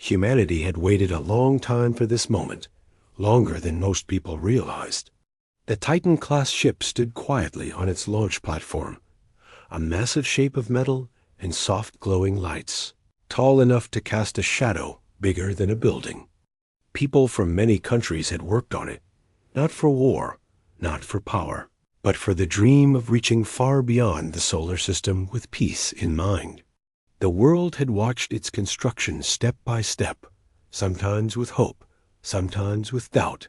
Humanity had waited a long time for this moment, longer than most people realized. The Titan-class ship stood quietly on its launch platform, a massive shape of metal and soft glowing lights, tall enough to cast a shadow bigger than a building. People from many countries had worked on it, not for war, not for power, but for the dream of reaching far beyond the solar system with peace in mind. The world had watched its construction step by step, sometimes with hope, sometimes with doubt.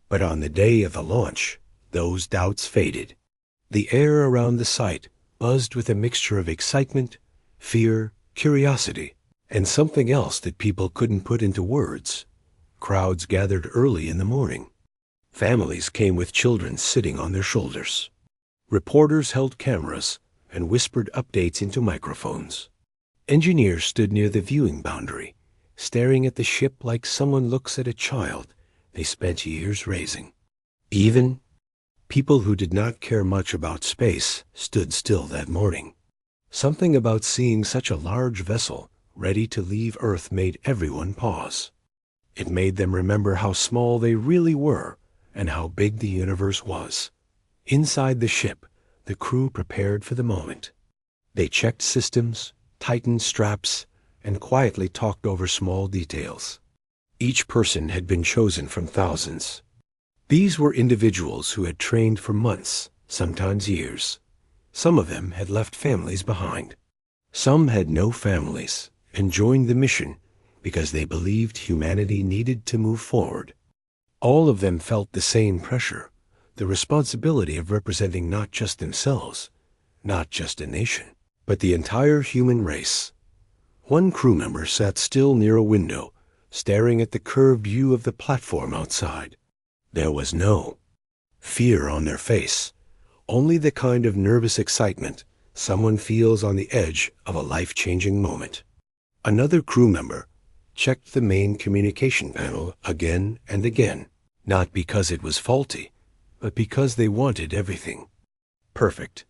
But on the day of the launch, those doubts faded. The air around the site buzzed with a mixture of excitement, fear, curiosity, and something else that people couldn't put into words. Crowds gathered early in the morning. Families came with children sitting on their shoulders. Reporters held cameras and whispered updates into microphones. Engineers stood near the viewing boundary, staring at the ship like someone looks at a child they spent years raising. Even people who did not care much about space stood still that morning. Something about seeing such a large vessel ready to leave Earth made everyone pause. It made them remember how small they really were and how big the universe was. Inside the ship, the crew prepared for the moment. They checked systems, tightened straps, and quietly talked over small details. Each person had been chosen from thousands. These were individuals who had trained for months, sometimes years. Some of them had left families behind. Some had no families and joined the mission because they believed humanity needed to move forward. All of them felt the same pressure, the responsibility of representing not just themselves, not just a nation, but the entire human race. One crew member sat still near a window, staring at the curved view of the platform outside. There was no fear on their face, only the kind of nervous excitement someone feels on the edge of a life-changing moment. Another crew member checked the main communication panel again and again, not because it was faulty, but because they wanted everything perfect.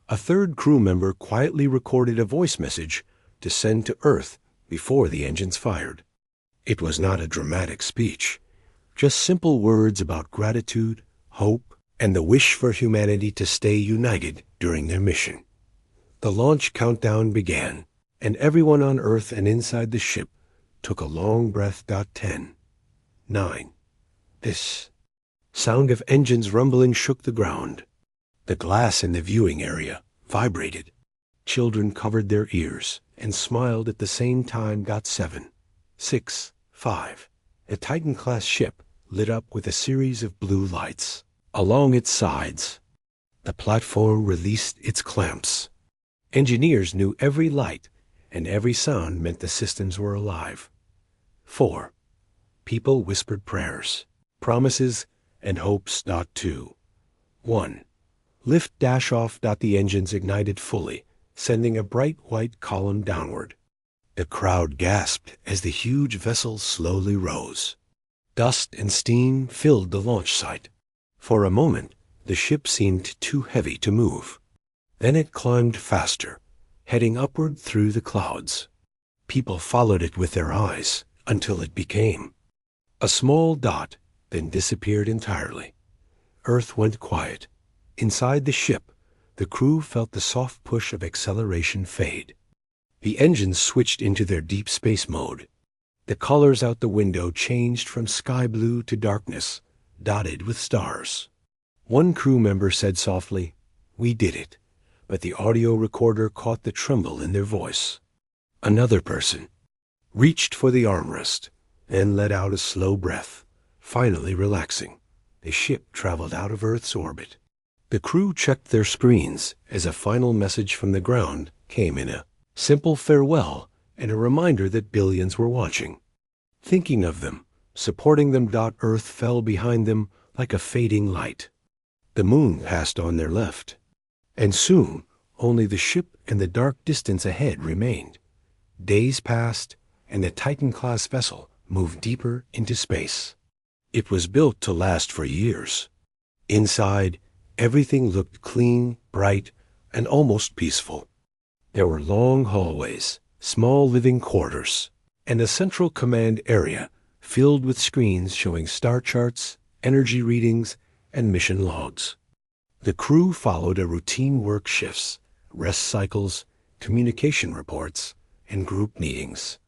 A third crew member quietly recorded a voice message to send to Earth before the engines fired. It was not a dramatic speech, just simple words about gratitude, hope, and the wish for humanity to stay united during their mission. The launch countdown began, and everyone on Earth and inside the ship took a long breath. 10, 9. This sound of engines rumbling shook the ground. The glass in the viewing area vibrated. Children covered their ears and smiled at the same time. 7, 6, 5. A Titan-class ship lit up with a series of blue lights. Along its sides, the platform released its clamps. Engineers knew every light and every sound meant the systems were alive. 4. People whispered prayers, promises, and hopes. 2. 1. Lift dash off. The engines ignited fully, sending a bright white column downward. The crowd gasped as the huge vessel slowly rose. Dust and steam filled the launch site. For a moment, the ship seemed too heavy to move. Then it climbed faster, heading upward through the clouds. People followed it with their eyes until it became a small dot, then disappeared entirely. Earth went quiet. Inside the ship, the crew felt the soft push of acceleration fade. The engines switched into their deep space mode. The colors out the window changed from sky blue to darkness, dotted with stars. One crew member said softly, "We did it," but the audio recorder caught the tremble in their voice. Another person reached for the armrest and let out a slow breath, finally relaxing. The ship traveled out of Earth's orbit. The crew checked their screens as a final message from the ground came in, a simple farewell and a reminder that billions were watching, thinking of them, supporting them. Earth fell behind them like a fading light. The moon passed on their left, and soon only the ship and the dark distance ahead remained. Days passed, and the Titan-class vessel moved deeper into space. It was built to last for years. Inside, everything looked clean, bright, and almost peaceful. There were long hallways, small living quarters, and a central command area filled with screens showing star charts, energy readings, and mission logs. The crew followed a routine work shifts, rest cycles, communication reports, and group meetings.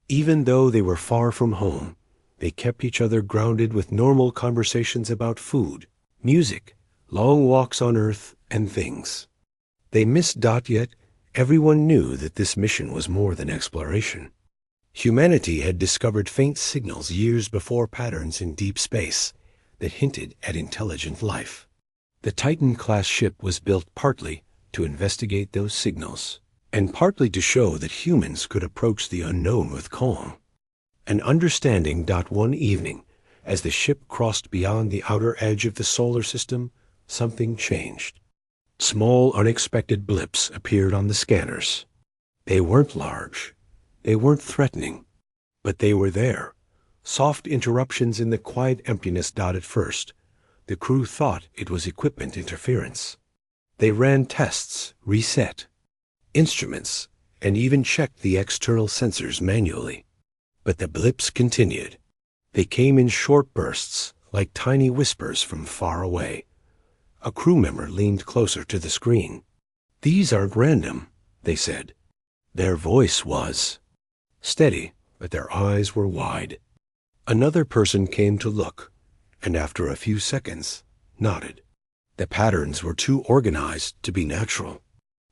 Even though they were far from home, they kept each other grounded with normal conversations about food, music, long walks on Earth, and things. They missed yet everyone knew that this mission was more than exploration. Humanity had discovered faint signals years before patterns in deep space that hinted at intelligent life. The Titan-class ship was built partly to investigate those signals, and partly to show that humans could approach the unknown with calm. An understanding. One evening, as the ship crossed beyond the outer edge of the solar system, something changed. Small, unexpected blips appeared on the scanners. They weren't large. They weren't threatening. But they were there. Soft interruptions in the quiet emptiness. At first, the crew thought it was equipment interference. They ran tests, reset instruments, and even checked the external sensors manually. But the blips continued. They came in short bursts, like tiny whispers from far away. A crew member leaned closer to the screen. "These aren't random," they said. Their voice was steady, but their eyes were wide. Another person came to look, and after a few seconds, nodded. The patterns were too organized to be natural.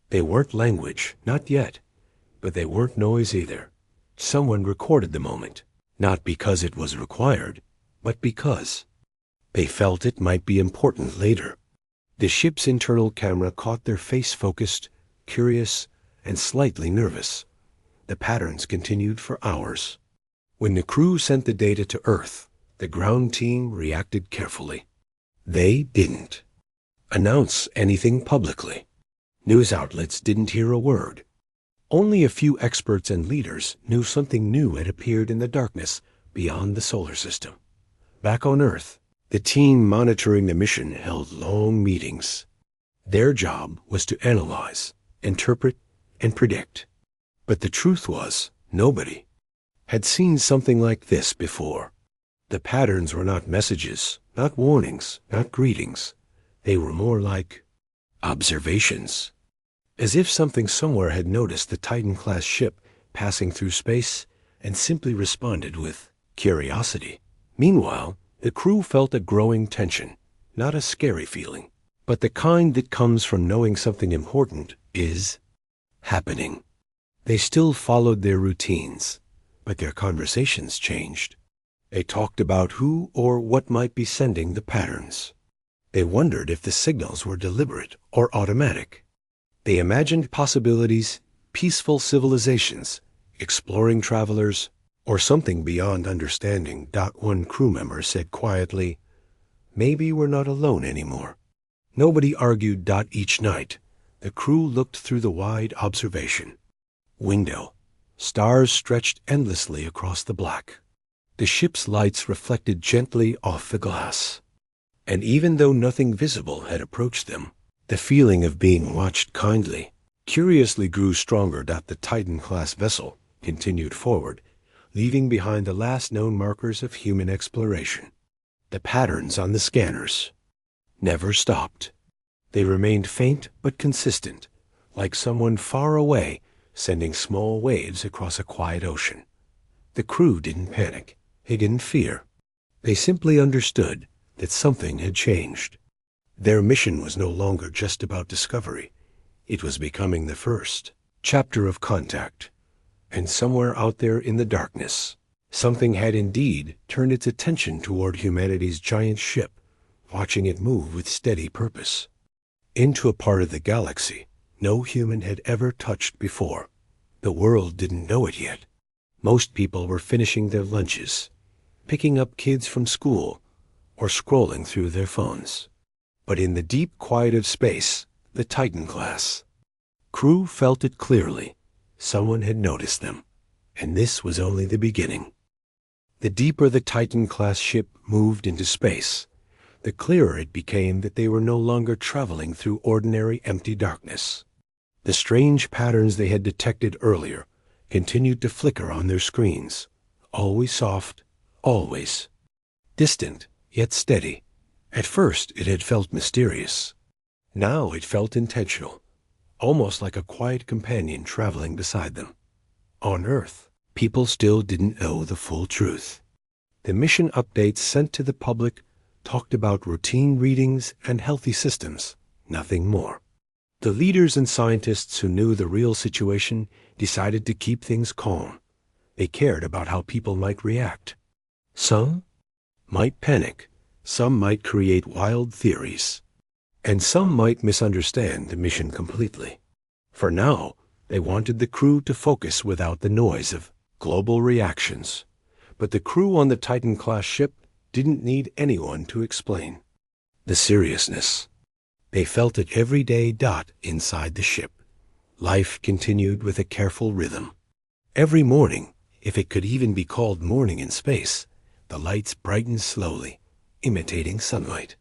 They weren't language, not yet, but they weren't noise either. Someone recorded the moment, not because it was required, but because they felt it might be important later. The ship's internal camera caught their face focused, curious, and slightly nervous. The patterns continued for hours. When the crew sent the data to Earth, the ground team reacted carefully. They didn't announce anything publicly. News outlets didn't hear a word. Only a few experts and leaders knew something new had appeared in the darkness beyond the solar system. Back on Earth, the team monitoring the mission held long meetings. Their job was to analyze, interpret, and predict. But the truth was, nobody had seen something like this before. The patterns were not messages, not warnings, not greetings. They were more like observations. As if something somewhere had noticed the Titan-class ship passing through space and simply responded with curiosity. Meanwhile, the crew felt a growing tension, not a scary feeling, but the kind that comes from knowing something important is happening. They still followed their routines, but their conversations changed. They talked about who or what might be sending the patterns. They wondered if the signals were deliberate or automatic. They imagined possibilities, peaceful civilizations, exploring travelers, or something beyond understanding. One crew member said quietly, "Maybe we're not alone anymore." Nobody argued. Each night, the crew looked through the wide observation window. Stars stretched endlessly across the black. The ship's lights reflected gently off the glass. And even though nothing visible had approached them, the feeling of being watched kindly, curiously grew stronger. The Titan-class vessel continued forward, leaving behind the last known markers of human exploration. The patterns on the scanners never stopped. They remained faint but consistent, like someone far away sending small waves across a quiet ocean. The crew didn't panic. They didn't fear. They simply understood that something had changed. Their mission was no longer just about discovery. It was becoming the first chapter of contact. And somewhere out there in the darkness, something had indeed turned its attention toward humanity's giant ship, watching it move with steady purpose into a part of the galaxy no human had ever touched before. The world didn't know it yet. Most people were finishing their lunches, picking up kids from school, or scrolling through their phones. But in the deep quiet of space, the Titan-class crew felt it clearly. Someone had noticed them, and this was only the beginning. The deeper the Titan-class ship moved into space, the clearer it became that they were no longer traveling through ordinary empty darkness. The strange patterns they had detected earlier continued to flicker on their screens, always soft, always distant, yet steady. At first it had felt mysterious. Now it felt intentional, almost like a quiet companion traveling beside them. On Earth, people still didn't know the full truth. The mission updates sent to the public talked about routine readings and healthy systems, nothing more. The leaders and scientists who knew the real situation decided to keep things calm. They cared about how people might react. Some might panic, some might create wild theories, and some might misunderstand the mission completely. For now, they wanted the crew to focus without the noise of global reactions. But the crew on the Titan-class ship didn't need anyone to explain the seriousness. They felt it every day dot inside the ship. Life continued with a careful rhythm. Every morning, if it could even be called morning in space, the lights brightened slowly, imitating sunlight.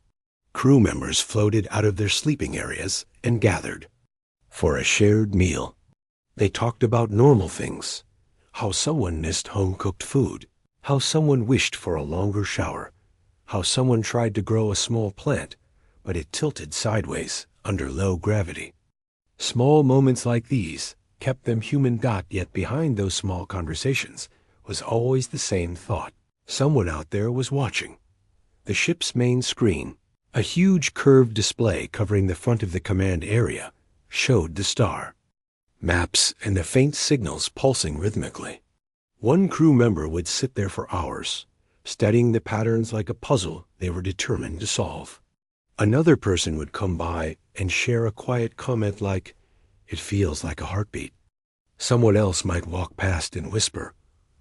Crew members floated out of their sleeping areas and gathered for a shared meal. They talked about normal things, how someone missed home-cooked food, how someone wished for a longer shower, how someone tried to grow a small plant, but it tilted sideways under low gravity. Small moments like these kept them human. Yet behind those small conversations was always the same thought. Someone out there was watching. The ship's main screen, a huge curved display covering the front of the command area, showed the star, maps, and the faint signals pulsing rhythmically. One crew member would sit there for hours, studying the patterns like a puzzle they were determined to solve. Another person would come by and share a quiet comment like, "It feels like a heartbeat." Someone else might walk past and whisper,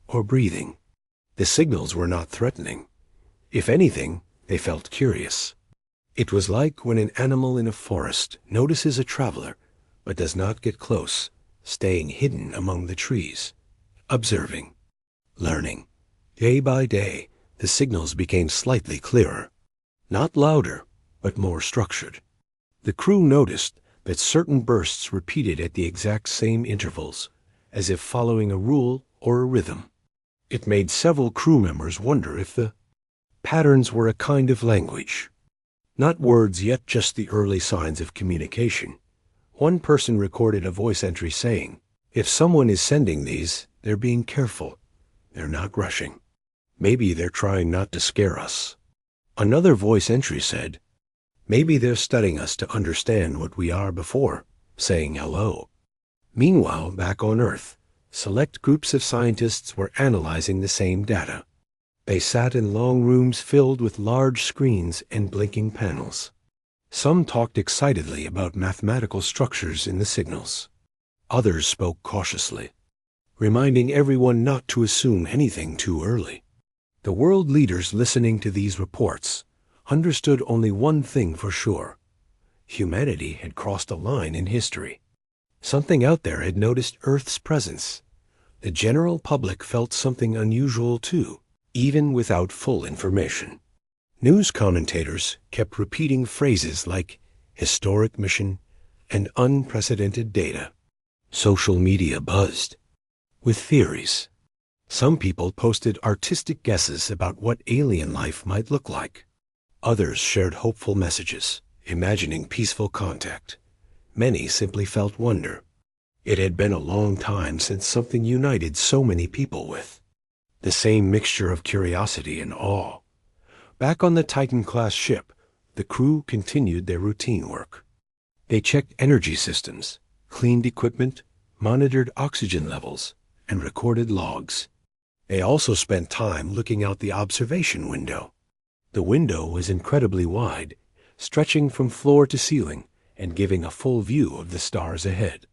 or breathing. The signals were not threatening. If anything, they felt curious. It was like when an animal in a forest notices a traveler, but does not get close, staying hidden among the trees, observing, learning. Day by day, the signals became slightly clearer, not louder, but more structured. The crew noticed that certain bursts repeated at the exact same intervals, as if following a rule or a rhythm. It made several crew members wonder if the patterns were a kind of language. Not words yet, just the early signs of communication. One person recorded a voice entry saying, "If someone is sending these, they're being careful. They're not rushing. Maybe they're trying not to scare us." Another voice entry said, "Maybe they're studying us to understand what we are before saying hello." Meanwhile, back on Earth, select groups of scientists were analyzing the same data. They sat in long rooms filled with large screens and blinking panels. Some talked excitedly about mathematical structures in the signals. Others spoke cautiously, reminding everyone not to assume anything too early. The world leaders listening to these reports understood only one thing for sure. Humanity had crossed a line in history. Something out there had noticed Earth's presence. The general public felt something unusual too, even without full information. News commentators kept repeating phrases like historic mission and unprecedented data. Social media buzzed with theories. Some people posted artistic guesses about what alien life might look like. Others shared hopeful messages, imagining peaceful contact. Many simply felt wonder. It had been a long time since something united so many people with the same mixture of curiosity and awe. Back on the Titan-class ship, the crew continued their routine work. They checked energy systems, cleaned equipment, monitored oxygen levels, and recorded logs. They also spent time looking out the observation window. The window was incredibly wide, stretching from floor to ceiling and giving a full view of the stars ahead.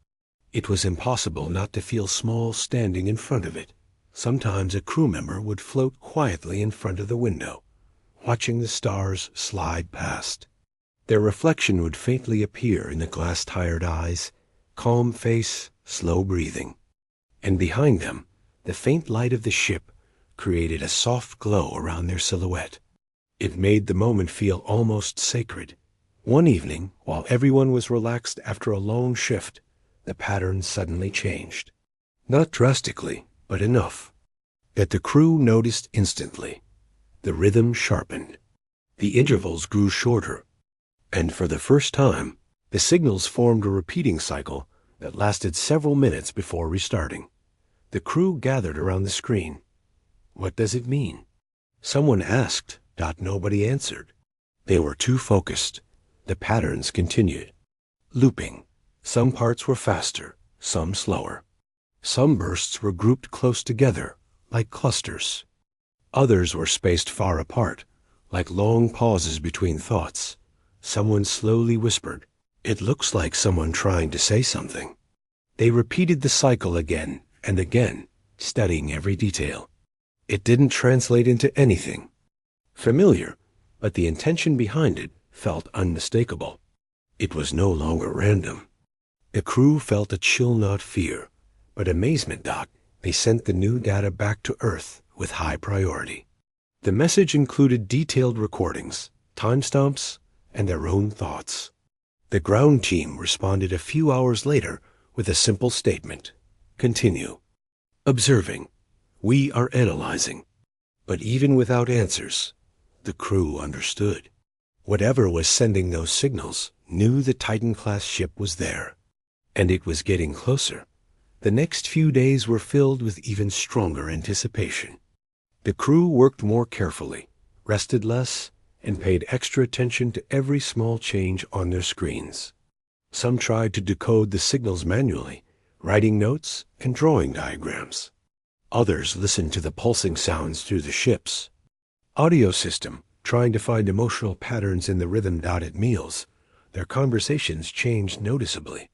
It was impossible not to feel small standing in front of it. Sometimes a crew member would float quietly in front of the window, watching the stars slide past. Their reflection would faintly appear in the glass-tired eyes, calm face, slow breathing. And behind them, the faint light of the ship created a soft glow around their silhouette. It made the moment feel almost sacred. One evening, while everyone was relaxed after a long shift, the pattern suddenly changed. Not drastically, but enough that the crew noticed instantly. The rhythm sharpened. The intervals grew shorter. And for the first time, the signals formed a repeating cycle that lasted several minutes before restarting. The crew gathered around the screen. What does it mean? Someone asked. Nobody answered. They were too focused. The patterns continued. Looping. Some parts were faster, some slower. Some bursts were grouped close together, like clusters. Others were spaced far apart, like long pauses between thoughts. Someone slowly whispered, "It looks like someone trying to say something." They repeated the cycle again and again, studying every detail. It didn't translate into anything. Familiar, but the intention behind it felt unmistakable. It was no longer random. The crew felt a chill, not fear, but amazement. They sent the new data back to Earth with high priority. The message included detailed recordings, timestamps, and their own thoughts. The ground team responded a few hours later with a simple statement: continue. Observing. We are analyzing. But even without answers, the crew understood. Whatever was sending those signals knew the Titan-class ship was there. And it was getting closer. The next few days were filled with even stronger anticipation. The crew worked more carefully, rested less, and paid extra attention to every small change on their screens. Some tried to decode the signals manually, writing notes and drawing diagrams. Others listened to the pulsing sounds through the ship's audio system, trying to find emotional patterns in the rhythm. At meals, their conversations changed noticeably.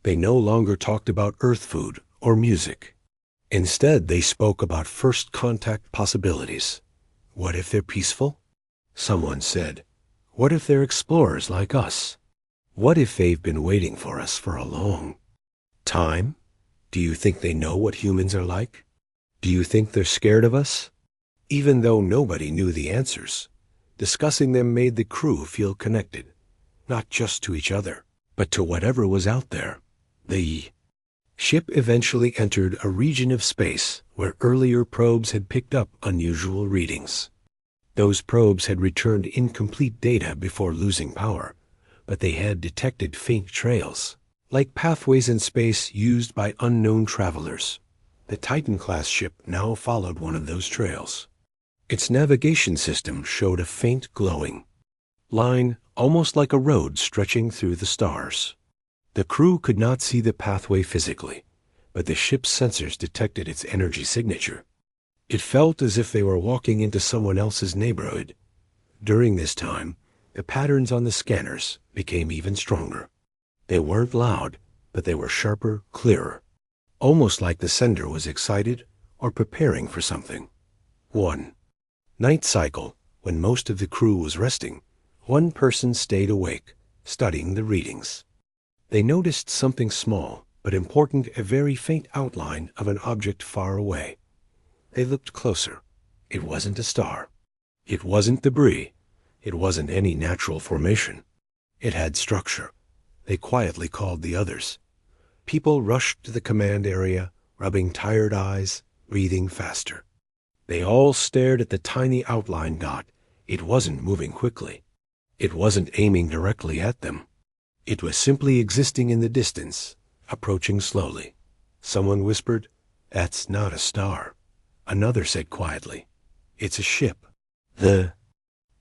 They no longer talked about Earth food or music. Instead, they spoke about first contact possibilities. What if they're peaceful? Someone said, what if they're explorers like us? What if they've been waiting for us for a long time? Do you think they know what humans are like? Do you think they're scared of us? Even though nobody knew the answers, discussing them made the crew feel connected, not just to each other, but to whatever was out there. The ship eventually entered a region of space where earlier probes had picked up unusual readings. Those probes had returned incomplete data before losing power, but they had detected faint trails, like pathways in space used by unknown travelers. The Titan-class ship now followed one of those trails. Its navigation system showed a faint glowing line, almost like a road stretching through the stars. The crew could not see the pathway physically, but the ship's sensors detected its energy signature. It felt as if they were walking into someone else's neighborhood. During this time, the patterns on the scanners became even stronger. They weren't loud, but they were sharper, clearer, almost like the sender was excited or preparing for something. 1. Night cycle. When most of the crew was resting, one person stayed awake, studying the readings. They noticed something small but important, a very faint outline of an object far away. They looked closer. It wasn't a star. It wasn't debris. It wasn't any natural formation. It had structure. They quietly called the others. People rushed to the command area, rubbing tired eyes, breathing faster. They all stared at the tiny outline. It wasn't moving quickly. It wasn't aiming directly at them. It was simply existing in the distance, approaching slowly. Someone whispered, "That's not a star." Another said quietly, "It's a ship." The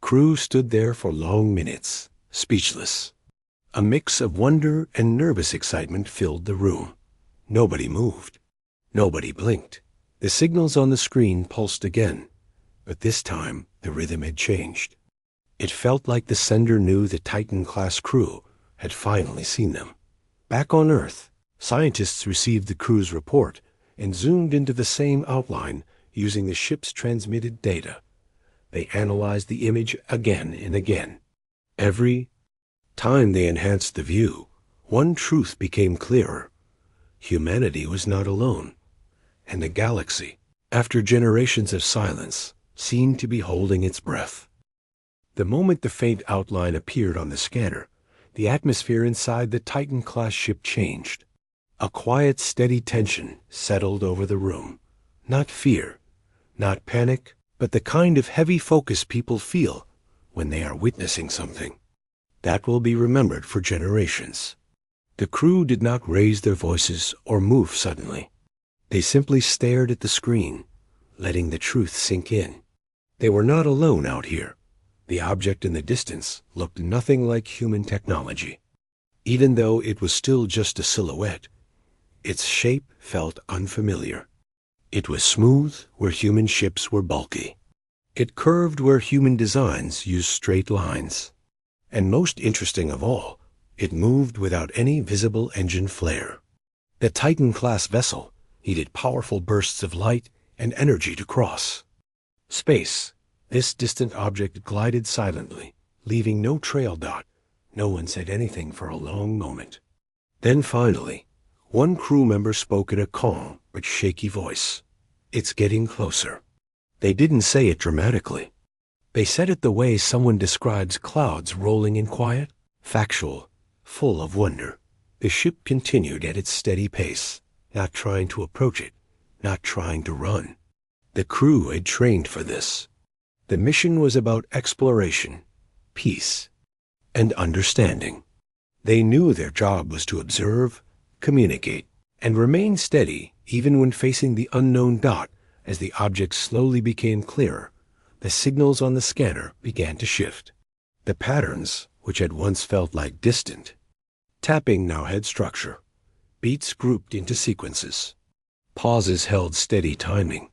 crew stood there for long minutes, speechless. A mix of wonder and nervous excitement filled the room. Nobody moved. Nobody blinked. The signals on the screen pulsed again, but this time the rhythm had changed. It felt like the sender knew the Titan-class crew had finally seen them. Back on Earth, scientists received the crew's report and zoomed into the same outline using the ship's transmitted data. They analyzed the image again and again. Every time they enhanced the view, one truth became clearer. Humanity was not alone, and the galaxy, after generations of silence, seemed to be holding its breath. The moment the faint outline appeared on the scanner, the atmosphere inside the Titan-class ship changed. A quiet, steady tension settled over the room. Not fear, not panic, but the kind of heavy focus people feel when they are witnessing something. That will be remembered for generations. The crew did not raise their voices or move suddenly. They simply stared at the screen, letting the truth sink in. They were not alone out here. The object in the distance looked nothing like human technology. Even though it was still just a silhouette, its shape felt unfamiliar. It was smooth where human ships were bulky. It curved where human designs used straight lines. And most interesting of all, it moved without any visible engine flare. The Titan-class vessel needed powerful bursts of light and energy to cross. Space. This distant object glided silently, leaving no trail dot. No one said anything for a long moment. Then finally, one crew member spoke in a calm but shaky voice. "It's getting closer." They didn't say it dramatically. They said it the way someone describes clouds rolling in quiet, factual, full of wonder. The ship continued at its steady pace, not trying to approach it, not trying to run. The crew had trained for this. The mission was about exploration, peace, and understanding. They knew their job was to observe, communicate, and remain steady even when facing the unknown dot. As the object slowly became clearer, the signals on the scanner began to shift. The patterns, which had once felt like distant tapping, now had structure. Beats grouped into sequences. Pauses held steady timing.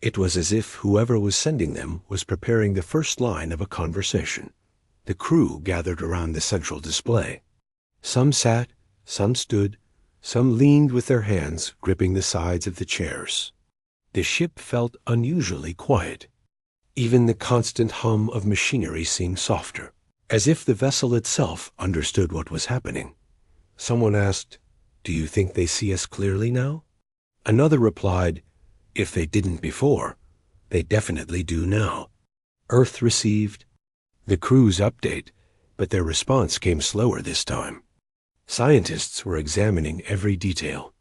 It was as if whoever was sending them was preparing the first line of a conversation. The crew gathered around the central display. Some sat, some stood, some leaned with their hands gripping the sides of the chairs. The ship felt unusually quiet. Even the constant hum of machinery seemed softer, as if the vessel itself understood what was happening. Someone asked, "Do you think they see us clearly now?" Another replied, "If they didn't before, they definitely do now." Earth received the crew's update, but their response came slower this time. Scientists were examining every detail.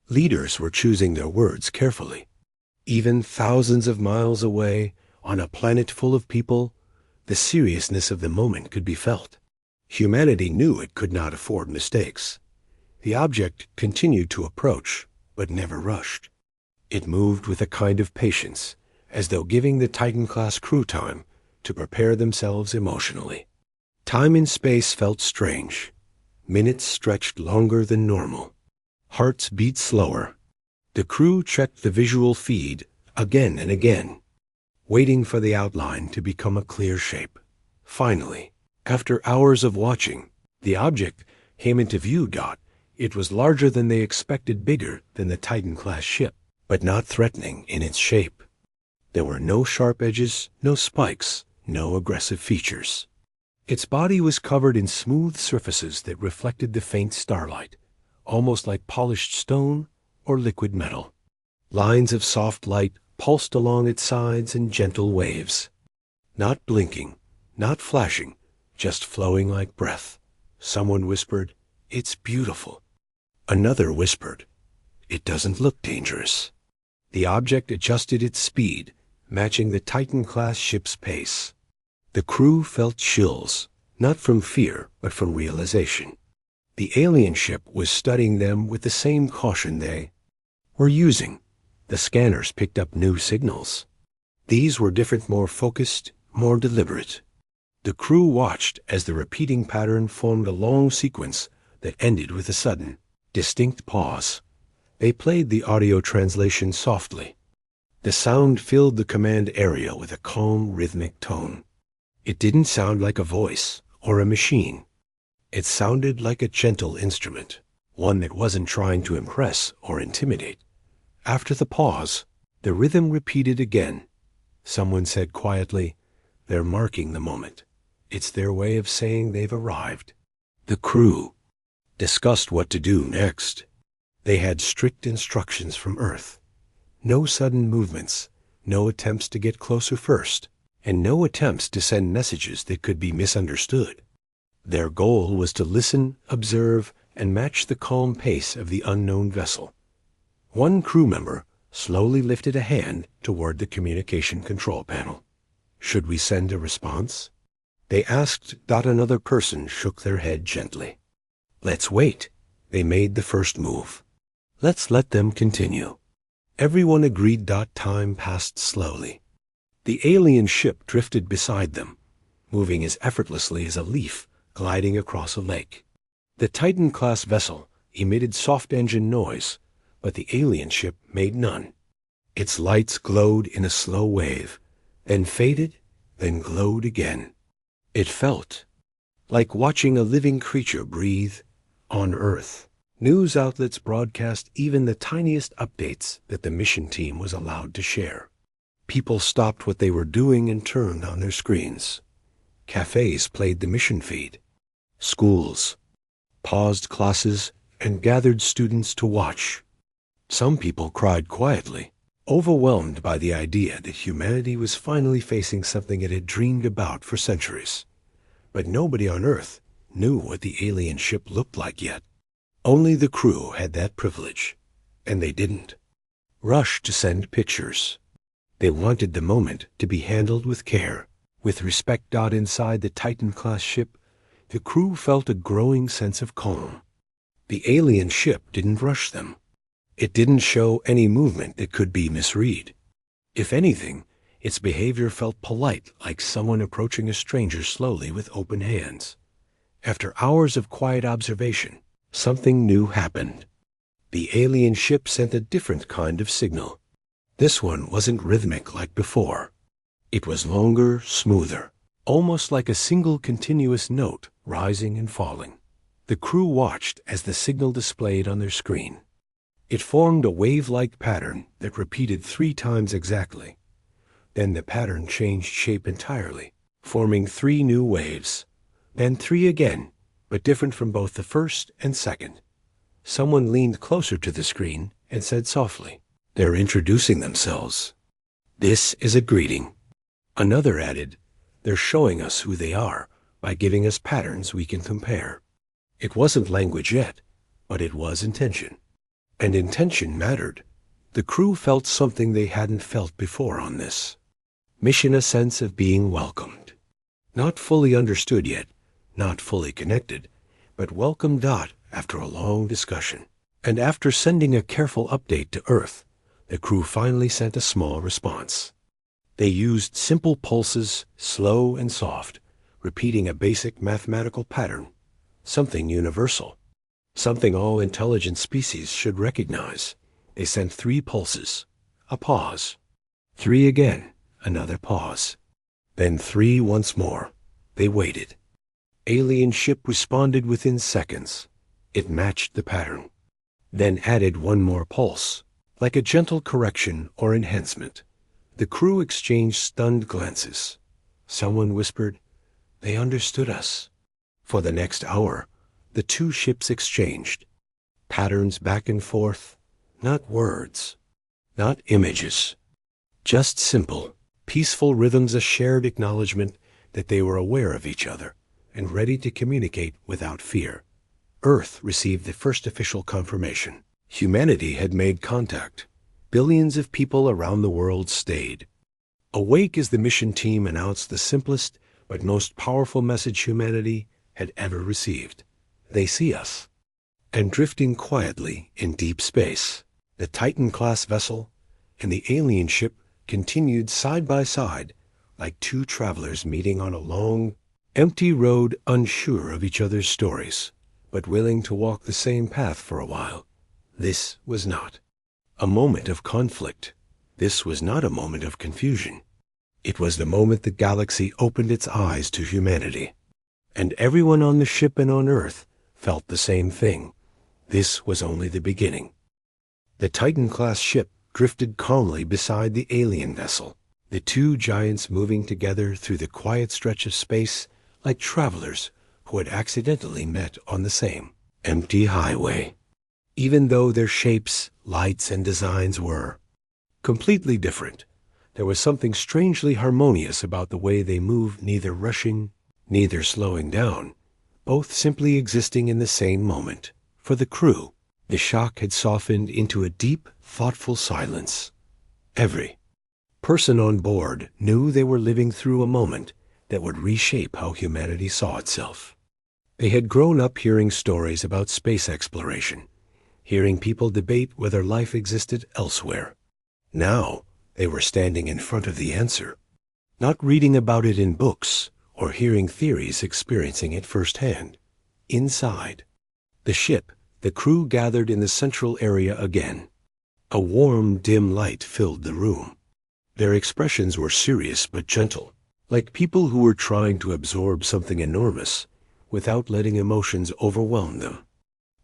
Leaders were choosing their words carefully. Even thousands of miles away, on a planet full of people, the seriousness of the moment could be felt. Humanity knew it could not afford mistakes. The object continued to approach, but never rushed. It moved with a kind of patience, as though giving the Titan-class crew time to prepare themselves emotionally. Time in space felt strange. Minutes stretched longer than normal. Hearts beat slower. The crew checked the visual feed again and again, waiting for the outline to become a clear shape. Finally, after hours of watching, the object came into view. It was larger than they expected, bigger than the Titan-class ship, but not threatening in its shape. There were no sharp edges, no spikes, no aggressive features. Its body was covered in smooth surfaces that reflected the faint starlight, almost like polished stone or liquid metal. Lines of soft light pulsed along its sides in gentle waves. Not blinking, not flashing, just flowing like breath. Someone whispered, "It's beautiful." Another whispered, "It doesn't look dangerous." The object adjusted its speed, matching the Titan-class ship's pace. The crew felt chills, not from fear, but from realization. The alien ship was studying them with the same caution they were using. The scanners picked up new signals. These were different, more focused, more deliberate. The crew watched as the repeating pattern formed a long sequence that ended with a sudden, distinct pause. They played the audio translation softly. The sound filled the command area with a calm, rhythmic tone. It didn't sound like a voice or a machine. It sounded like a gentle instrument, one that wasn't trying to impress or intimidate. After the pause, the rhythm repeated again. Someone said quietly, "They're marking the moment. It's their way of saying they've arrived." The crew discussed what to do next. They had strict instructions from Earth. No sudden movements, no attempts to get closer first, and no attempts to send messages that could be misunderstood. Their goal was to listen, observe, and matched the calm pace of the unknown vessel. One crew member slowly lifted a hand toward the communication control panel. Should we send a response? They asked. Another person shook their head gently. Let's wait. They made the first move. Let's let them continue. Everyone agreed. Time passed slowly. The alien ship drifted beside them, moving as effortlessly as a leaf gliding across a lake. The Titan-class vessel emitted soft engine noise, but the alien ship made none. Its lights glowed in a slow wave, then faded, then glowed again. It felt like watching a living creature breathe on Earth. News outlets broadcast even the tiniest updates that the mission team was allowed to share. People stopped what they were doing and turned on their screens. Cafes played the mission feed. Schools paused classes and gathered students to watch. Some people cried quietly, overwhelmed by the idea that humanity was finally facing something it had dreamed about for centuries. But nobody on Earth knew what the alien ship looked like yet. Only the crew had that privilege, and they didn't rush to send pictures. They wanted the moment to be handled with care, with respect. Inside the Titan-class ship, the crew felt a growing sense of calm. The alien ship didn't rush them. It didn't show any movement that could be misread. If anything, its behavior felt polite, like someone approaching a stranger slowly with open hands. After hours of quiet observation, something new happened. The alien ship sent a different kind of signal. This one wasn't rhythmic like before. It was longer, smoother, almost like a single continuous note rising and falling. The crew watched as the signal displayed on their screen. It formed a wave-like pattern that repeated 3 times exactly. Then the pattern changed shape entirely, forming 3 new waves. Then 3 again, but different from both the first and second. Someone leaned closer to the screen and said softly, "They're introducing themselves. This is a greeting." Another added, "They're showing us who they are by giving us patterns we can compare." It wasn't language yet, but it was intention. And intention mattered. The crew felt something they hadn't felt before on this mission, a sense of being welcomed. Not fully understood yet, not fully connected, but welcomed. After a long discussion, and after sending a careful update to Earth, the crew finally sent a small response. They used simple pulses, slow and soft, repeating a basic mathematical pattern, something universal, something all intelligent species should recognize. They sent 3 pulses, a pause, 3 again, another pause, then 3 once more. They waited. Alien ship responded within seconds. It matched the pattern, then added 1 more pulse, like a gentle correction or enhancement. The crew exchanged stunned glances. Someone whispered, "They understood us." For the next hour, the 2 ships exchanged patterns back and forth, not words, not images, just simple, peaceful rhythms, a shared acknowledgement that they were aware of each other and ready to communicate without fear. Earth received the first official confirmation. Humanity had made contact. Billions of people around the world stayed. Awake, as the mission team announced the simplest but most powerful message humanity had ever received. They see us. And drifting quietly in deep space, the Titan-class vessel and the alien ship continued side by side, like 2 travelers meeting on a long, empty road, unsure of each other's stories, but willing to walk the same path for a while. This was not a moment of conflict. This was not a moment of confusion. It was the moment the galaxy opened its eyes to humanity. And everyone on the ship and on Earth felt the same thing. This was only the beginning. The Titan-class ship drifted calmly beside the alien vessel, the 2 giants moving together through the quiet stretch of space like travelers who had accidentally met on the same empty highway. Even though their shapes, lights, and designs were completely different, there was something strangely harmonious about the way they moved, neither rushing, neither slowing down, both simply existing in the same moment, For the crew, the shock had softened into a deep, thoughtful silence. Every person on board knew they were living through a moment that would reshape how humanity saw itself. They had grown up hearing stories about space exploration, hearing people debate whether life existed elsewhere. Now, they were standing in front of the answer, not reading about it in books or hearing theories, experiencing it firsthand. Inside the ship, the crew gathered in the central area again. A warm, dim light filled the room. Their expressions were serious but gentle, like people who were trying to absorb something enormous without letting emotions overwhelm them.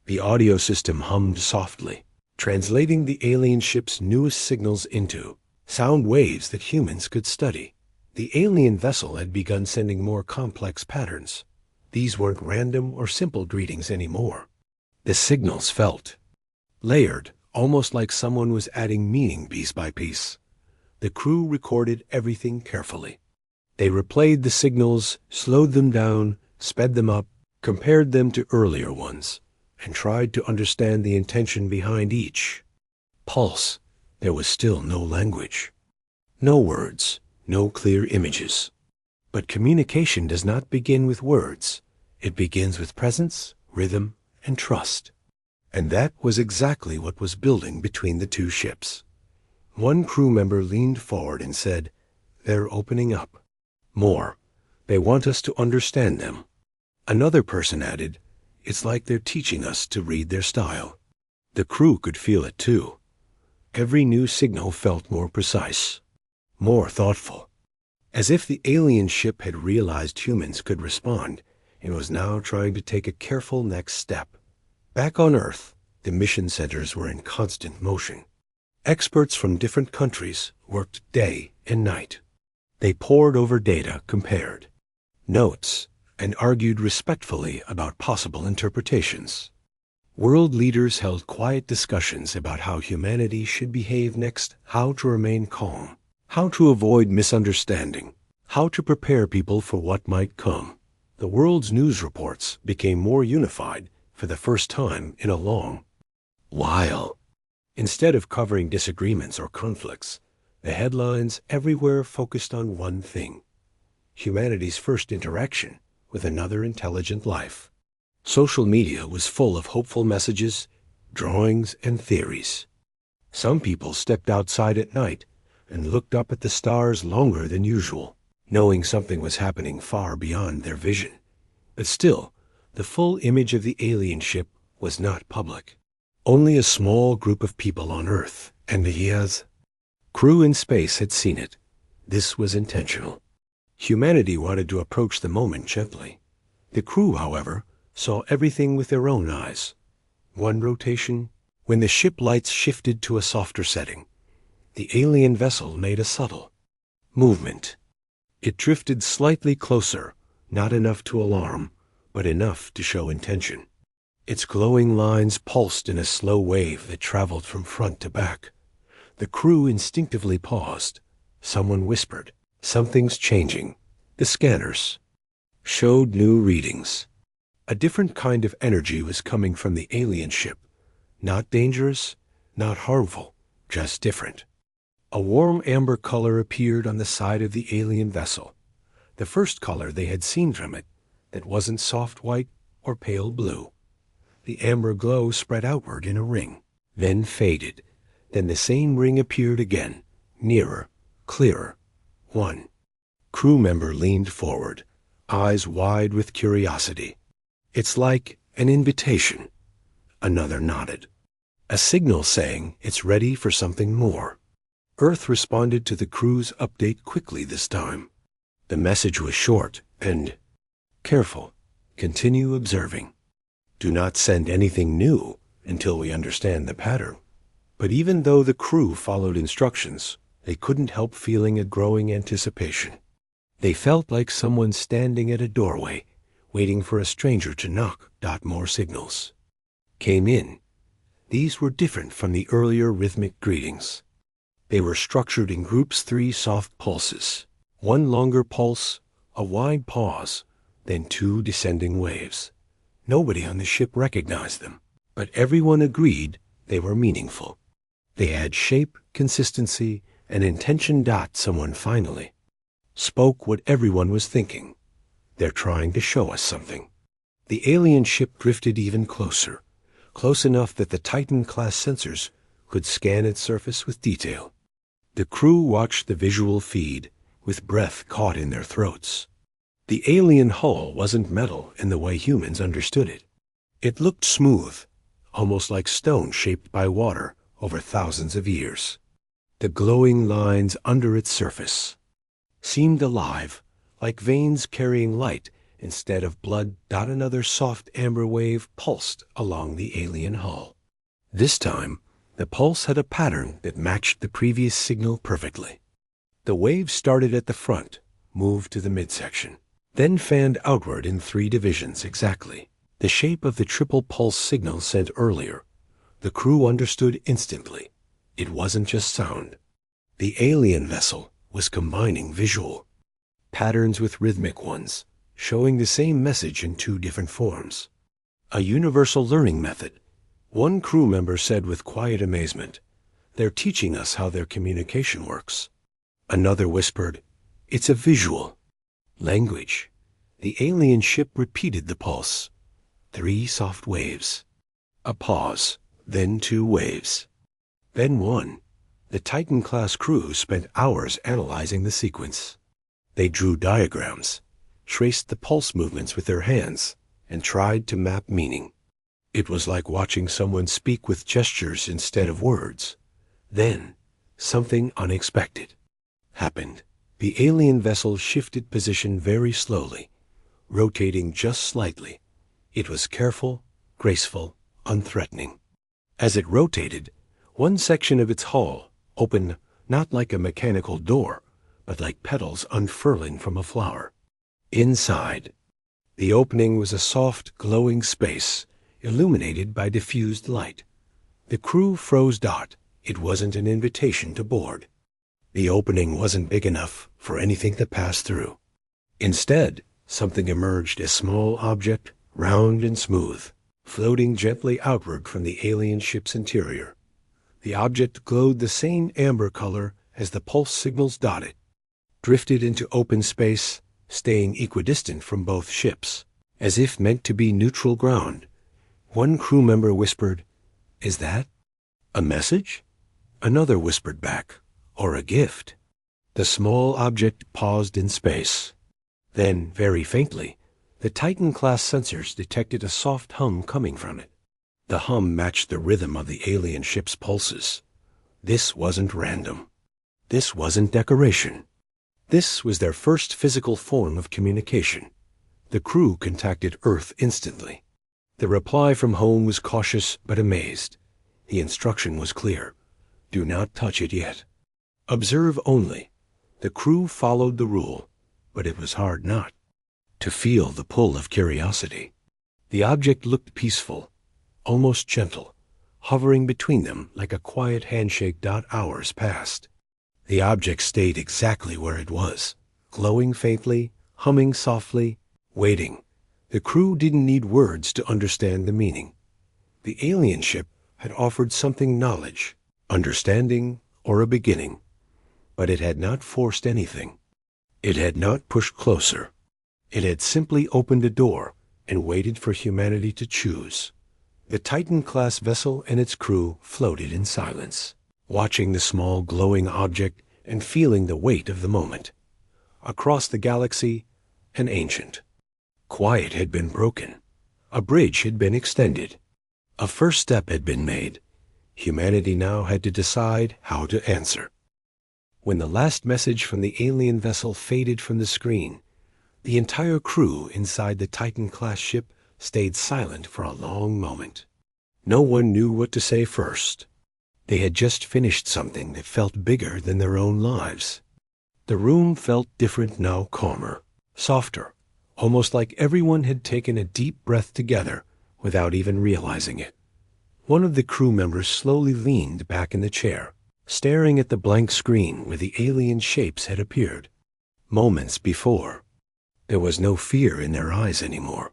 The audio system hummed softly, translating the alien ship's newest signals into sound waves that humans could study. The alien vessel had begun sending more complex patterns. These weren't random or simple greetings anymore. The signals felt layered, almost like someone was adding meaning piece by piece. The crew recorded everything carefully. They replayed the signals, slowed them down, sped them up, compared them to earlier ones, and tried to understand the intention behind each. Pulse. There was still no language. No words, no clear images. But communication does not begin with words. It begins with presence, rhythm, and trust. And that was exactly what was building between the two ships. One crew member leaned forward and said, "They're opening up. More. They want us to understand them." Another person added, "It's like they're teaching us to read their style." The crew could feel it too. Every new signal felt more precise, more thoughtful. As if the alien ship had realized humans could respond and was now trying to take a careful next step. Back on Earth, the mission centers were in constant motion. Experts from different countries worked day and night. They pored over data, compared notes, and argued respectfully about possible interpretations. World leaders held quiet discussions about how humanity should behave next, how to remain calm, how to avoid misunderstanding, how to prepare people for what might come. The world's news reports became more unified for the first time in a long while. Instead of covering disagreements or conflicts, the headlines everywhere focused on one thing: humanity's first interaction with another intelligent life. Social media was full of hopeful messages, drawings, and theories. Some people stepped outside at night and looked up at the stars longer than usual, knowing something was happening far beyond their vision. But still, the full image of the alien ship was not public. Only a small group of people on Earth and the crew in space had seen it. This was intentional. Humanity wanted to approach the moment gently. The crew, however, saw everything with their own eyes. One rotation, when the ship lights shifted to a softer setting, the alien vessel made a subtle movement. It drifted slightly closer, not enough to alarm, but enough to show intention. Its glowing lines pulsed in a slow wave that traveled from front to back. The crew instinctively paused. Someone whispered, "Something's changing." The scanners showed new readings. A different kind of energy was coming from the alien ship. Not dangerous, not harmful, just different. A warm amber color appeared on the side of the alien vessel, the first color they had seen from it that wasn't soft white or pale blue. The amber glow spread outward in a ring, then faded. Then the same ring appeared again, nearer, clearer. One crew member leaned forward, eyes wide with curiosity. "It's like an invitation." Another nodded. A signal saying it's ready for something more. Earth responded to the crew's update quickly this time. The message was short and careful. "Continue observing. Do not send anything new until we understand the pattern." But even though the crew followed instructions, they couldn't help feeling a growing anticipation. They felt like someone standing at a doorway, waiting for a stranger to knock. More signals came in. These were different from the earlier rhythmic greetings. They were structured in groups, 3 soft pulses, one longer pulse, a wide pause, then 2 descending waves. Nobody on the ship recognized them. but everyone agreed they were meaningful. They had shape, consistency, and intention. Someone finally spoke what everyone was thinking. They're trying to show us something. The alien ship drifted even closer, close enough that the Titan-class sensors could scan its surface with detail. The crew watched the visual feed, with breath caught in their throats. The alien hull wasn't metal in the way humans understood it. It looked smooth, almost like stone shaped by water over thousands of years. The glowing lines under its surface seemed alive, like veins carrying light instead of blood. Another soft amber wave pulsed along the alien hull. This time, the pulse had a pattern that matched the previous signal perfectly. The wave started at the front, moved to the midsection, then fanned outward in 3 divisions exactly, the shape of the triple pulse signal sent earlier. The crew understood instantly. It wasn't just sound. The alien vessel was combining visual patterns with rhythmic ones, showing the same message in 2 different forms. A universal learning method. One crew member said with quiet amazement, "They're teaching us how their communication works." Another whispered, "It's a visual language." The alien ship repeated the pulse. 3 soft waves. A pause, then 2 waves. Then 1. The Titan-class crew spent hours analyzing the sequence. They drew diagrams, traced the pulse movements with their hands, and tried to map meaning. It was like watching someone speak with gestures instead of words. Then, something unexpected happened. The alien vessel shifted position very slowly, rotating just slightly. It was careful, graceful, unthreatening. As it rotated, one section of its hull opened not like a mechanical door, but like petals unfurling from a flower. Inside, the opening was a soft, glowing space, illuminated by diffused light. The crew froze. It wasn't an invitation to board. The opening wasn't big enough for anything to pass through. Instead, something emerged, a small object, round and smooth, floating gently outward from the alien ship's interior. The object glowed the same amber color as the pulse signals. It drifted into open space, staying equidistant from both ships, as if meant to be neutral ground. One crew member whispered, "Is that a message?" Another whispered back, "Or a gift." The small object paused in space. Then, very faintly, the Titan-class sensors detected a soft hum coming from it. The hum matched the rhythm of the alien ship's pulses. This wasn't random. This wasn't decoration. This was their first physical form of communication. The crew contacted Earth instantly. The reply from home was cautious but amazed. The instruction was clear. Do not touch it yet. Observe only. The crew followed the rule, but it was hard not to feel the pull of curiosity. The object looked peaceful, almost gentle, hovering between them like a quiet handshake. Hours passed. The object stayed exactly where it was, glowing faintly, humming softly, waiting. The crew didn't need words to understand the meaning. The alien ship had offered something: knowledge, understanding, or a beginning. But it had not forced anything. It had not pushed closer. It had simply opened a door and waited for humanity to choose. The Titan-class vessel and its crew floated in silence, watching the small glowing object and feeling the weight of the moment. Across the galaxy, an ancient quiet had been broken. A bridge had been extended. A first step had been made. Humanity now had to decide how to answer. When the last message from the alien vessel faded from the screen, the entire crew inside the Titan-class ship stayed silent for a long moment. No one knew what to say first. They had just finished something that felt bigger than their own lives. The room felt different now, calmer, softer, almost like everyone had taken a deep breath together without even realizing it. One of the crew members slowly leaned back in the chair, staring at the blank screen where the alien shapes had appeared. Moments before, there was no fear in their eyes anymore.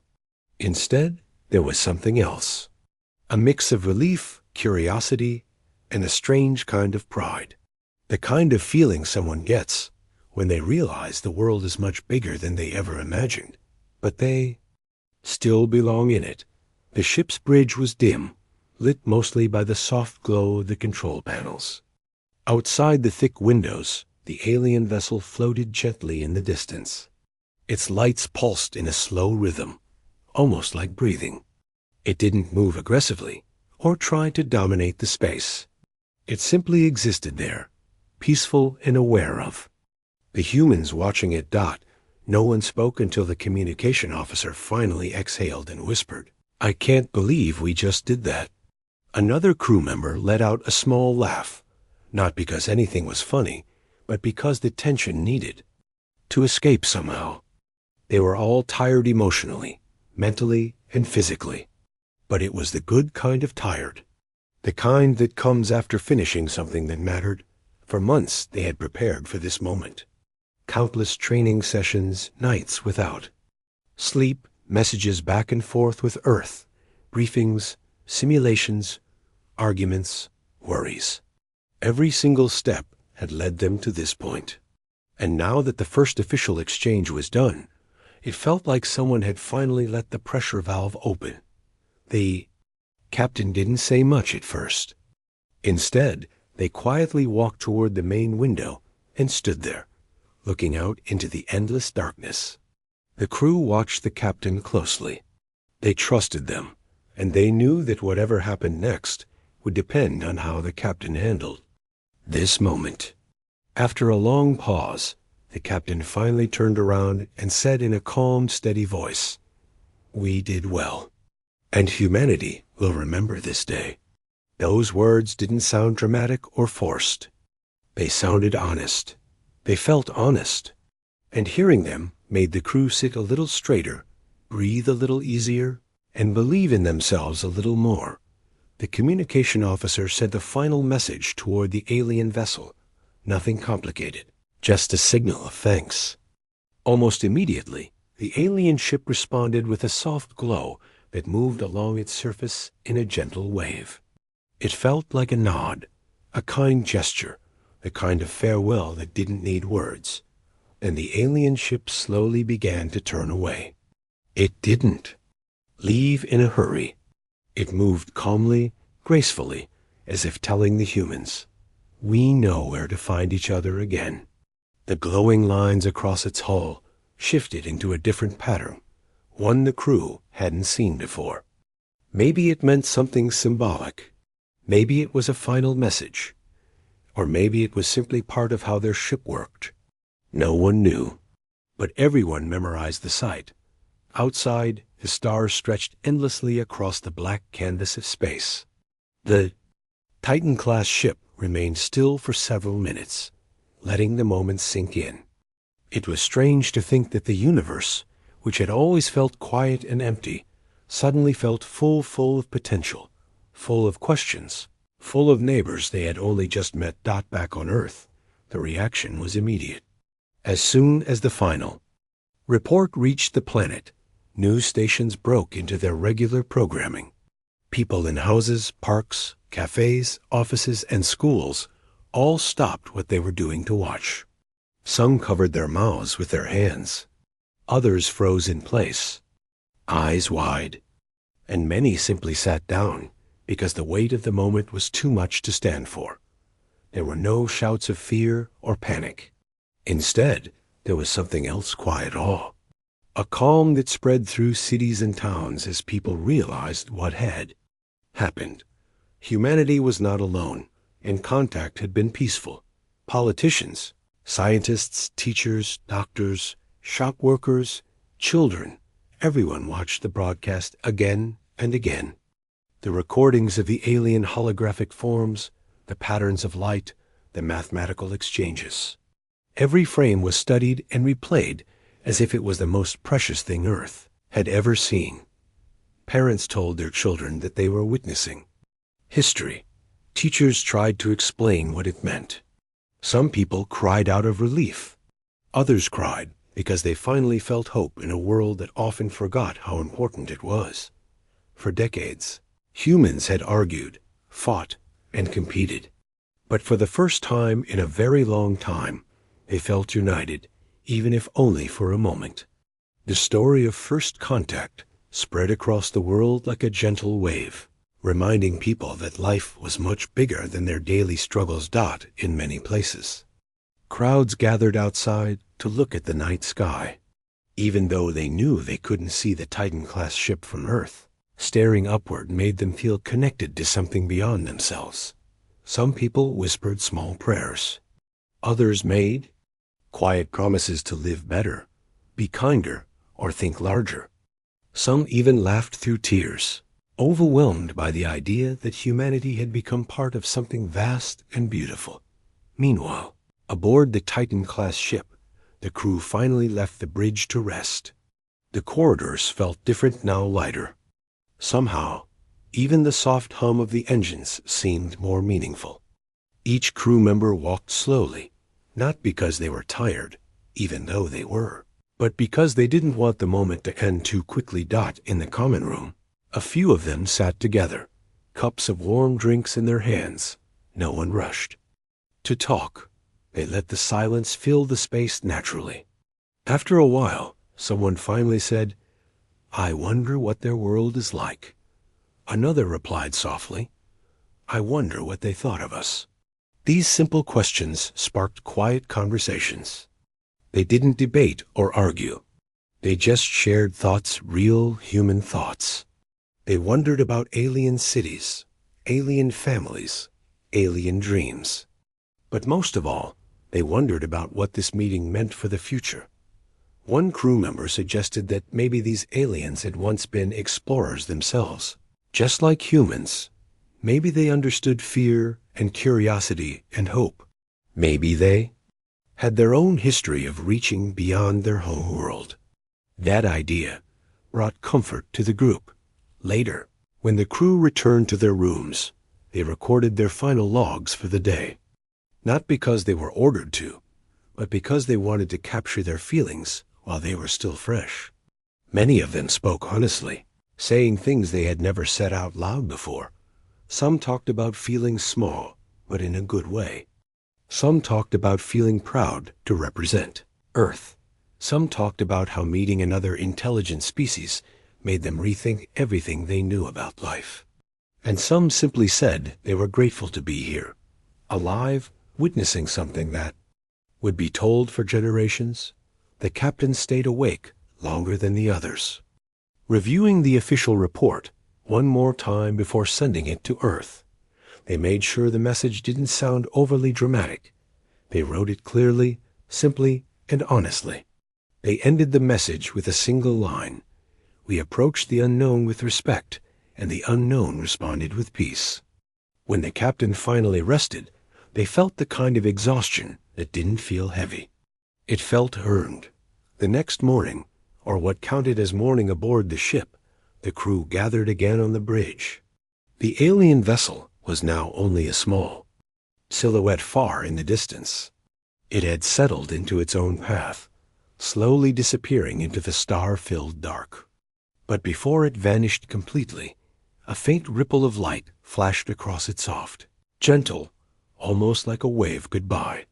Instead, there was something else. A mix of relief, curiosity, and a strange kind of pride. The kind of feeling someone gets when they realize the world is much bigger than they ever imagined, but they still belong in it. The ship's bridge was dim, lit mostly by the soft glow of the control panels. Outside the thick windows, the alien vessel floated gently in the distance. Its lights pulsed in a slow rhythm, almost like breathing. It didn't move aggressively or try to dominate the space. It simply existed there, peaceful and aware of. The humans watching it dot, no one spoke until the communication officer finally exhaled and whispered, "I can't believe we just did that." Another crew member let out a small laugh, not because anything was funny, but because the tension needed to escape somehow. They were all tired emotionally, mentally, and physically. But it was the good kind of tired, the kind that comes after finishing something that mattered. For months they had prepared for this moment. Countless training sessions, nights without sleep, messages back and forth with Earth, briefings, simulations, arguments, worries. Every single step had led them to this point. And now that the first official exchange was done, it felt like someone had finally let the pressure valve open. The captain didn't say much at first. Instead, they quietly walked toward the main window and stood there, looking out into the endless darkness. The crew watched the captain closely. They trusted them, and they knew that whatever happened next would depend on how the captain handled this moment. After a long pause, the captain finally turned around and said in a calm, steady voice, "We did well. And humanity will remember this day." Those words didn't sound dramatic or forced. They sounded honest. They felt honest. And hearing them made the crew sit a little straighter, breathe a little easier, and believe in themselves a little more. The communication officer sent the final message toward the alien vessel. Nothing complicated, just a signal of thanks. Almost immediately, the alien ship responded with a soft glow that moved along its surface in a gentle wave. It felt like a nod, a kind gesture, the kind of farewell that didn't need words. And the alien ship slowly began to turn away. It didn't leave in a hurry. It moved calmly, gracefully, as if telling the humans, "We know where to find each other again." The glowing lines across its hull shifted into a different pattern, one the crew hadn't seen before. Maybe it meant something symbolic. Maybe it was a final message. Or maybe it was simply part of how their ship worked. No one knew. But everyone memorized the sight. Outside, the stars stretched endlessly across the black canvas of space. The Titan-class ship remained still for several minutes, letting the moment sink in. It was strange to think that the universe, which had always felt quiet and empty, suddenly felt full of potential, full of questions, full of neighbors they had only just met back on Earth. The reaction was immediate. As soon as the final report reached the planet, news stations broke into their regular programming. People in houses, parks, cafes, offices, and schools all stopped what they were doing to watch. Some covered their mouths with their hands. Others froze in place, eyes wide. And many simply sat down because the weight of the moment was too much to stand for. There were no shouts of fear or panic. Instead, there was something else: quiet awe. A calm that spread through cities and towns as people realized what had happened. Humanity was not alone, and contact had been peaceful. Politicians, scientists, teachers, doctors, shop workers, children, everyone watched the broadcast again and again. The recordings of the alien holographic forms, the patterns of light, the mathematical exchanges. Every frame was studied and replayed as if it was the most precious thing Earth had ever seen. Parents told their children that they were witnessing history. Teachers tried to explain what it meant. Some people cried out of relief. Others cried because they finally felt hope in a world that often forgot how important it was. For decades, Humans had argued, fought, and competed. But for the first time in a very long time, they felt united, even if only for a moment. The story of first contact spread across the world like a gentle wave, reminding people that life was much bigger than their daily struggles. In many places, crowds gathered outside to look at the night sky. Even though they knew they couldn't see the Titan-class ship from Earth, staring upward made them feel connected to something beyond themselves. Some people whispered small prayers. Others made quiet promises to live better, be kinder, or think larger. Some even laughed through tears, overwhelmed by the idea that humanity had become part of something vast and beautiful. Meanwhile, aboard the Titan-class ship, the crew finally left the bridge to rest. The corridors felt different now, lighter. Somehow, even the soft hum of the engines seemed more meaningful. Each crew member walked slowly, not because they were tired, even though they were, but because they didn't want the moment to end too quickly. In the common room, a few of them sat together, cups of warm drinks in their hands. No one rushed to talk. They let the silence fill the space naturally. After a while, someone finally said, "I wonder what their world is like." Another replied softly, "I wonder what they thought of us." These simple questions sparked quiet conversations. They didn't debate or argue. They just shared thoughts, real human thoughts. They wondered about alien cities, alien families, alien dreams. But most of all, they wondered about what this meeting meant for the future. One crew member suggested that maybe these aliens had once been explorers themselves, just like humans. Maybe they understood fear and curiosity and hope. Maybe they had their own history of reaching beyond their home world. That idea brought comfort to the group. Later, when the crew returned to their rooms, they recorded their final logs for the day. Not because they were ordered to, but because they wanted to capture their feelings while they were still fresh. Many of them spoke honestly, saying things they had never said out loud before. Some talked about feeling small, but in a good way. Some talked about feeling proud to represent Earth. Some talked about how meeting another intelligent species made them rethink everything they knew about life. And some simply said they were grateful to be here, alive, witnessing something that would be told for generations. The captain stayed awake longer than the others, reviewing the official report one more time before sending it to Earth. They made sure the message didn't sound overly dramatic. They wrote it clearly, simply, and honestly. They ended the message with a single line: "We approached the unknown with respect, and the unknown responded with peace." When the captain finally rested, they felt the kind of exhaustion that didn't feel heavy. It felt earned. The next morning, or what counted as morning aboard the ship, the crew gathered again on the bridge. The alien vessel was now only a small silhouette far in the distance. It had settled into its own path, slowly disappearing into the star-filled dark. But before it vanished completely, a faint ripple of light flashed across it, soft, gentle, almost like a wave goodbye.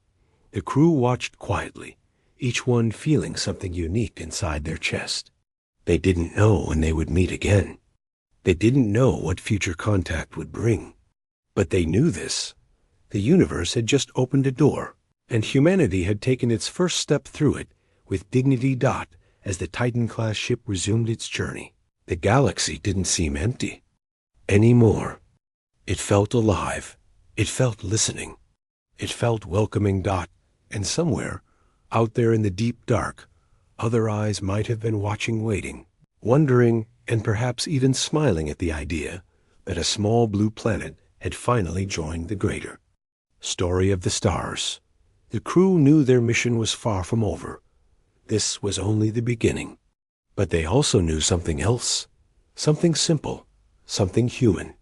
The crew watched quietly, each one feeling something unique inside their chest. They didn't know when they would meet again. They didn't know what future contact would bring. But they knew this. The universe had just opened a door, and humanity had taken its first step through it with dignity. As the Titan-class ship resumed its journey, the galaxy didn't seem empty anymore. It felt alive. It felt listening. It felt welcoming. And somewhere, out there in the deep dark, other eyes might have been watching, waiting, wondering, and perhaps even smiling at the idea that a small blue planet had finally joined the greater story of the stars. The crew knew their mission was far from over. This was only the beginning. But they also knew something else, something simple, something human.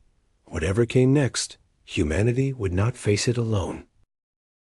Whatever came next, humanity would not face it alone.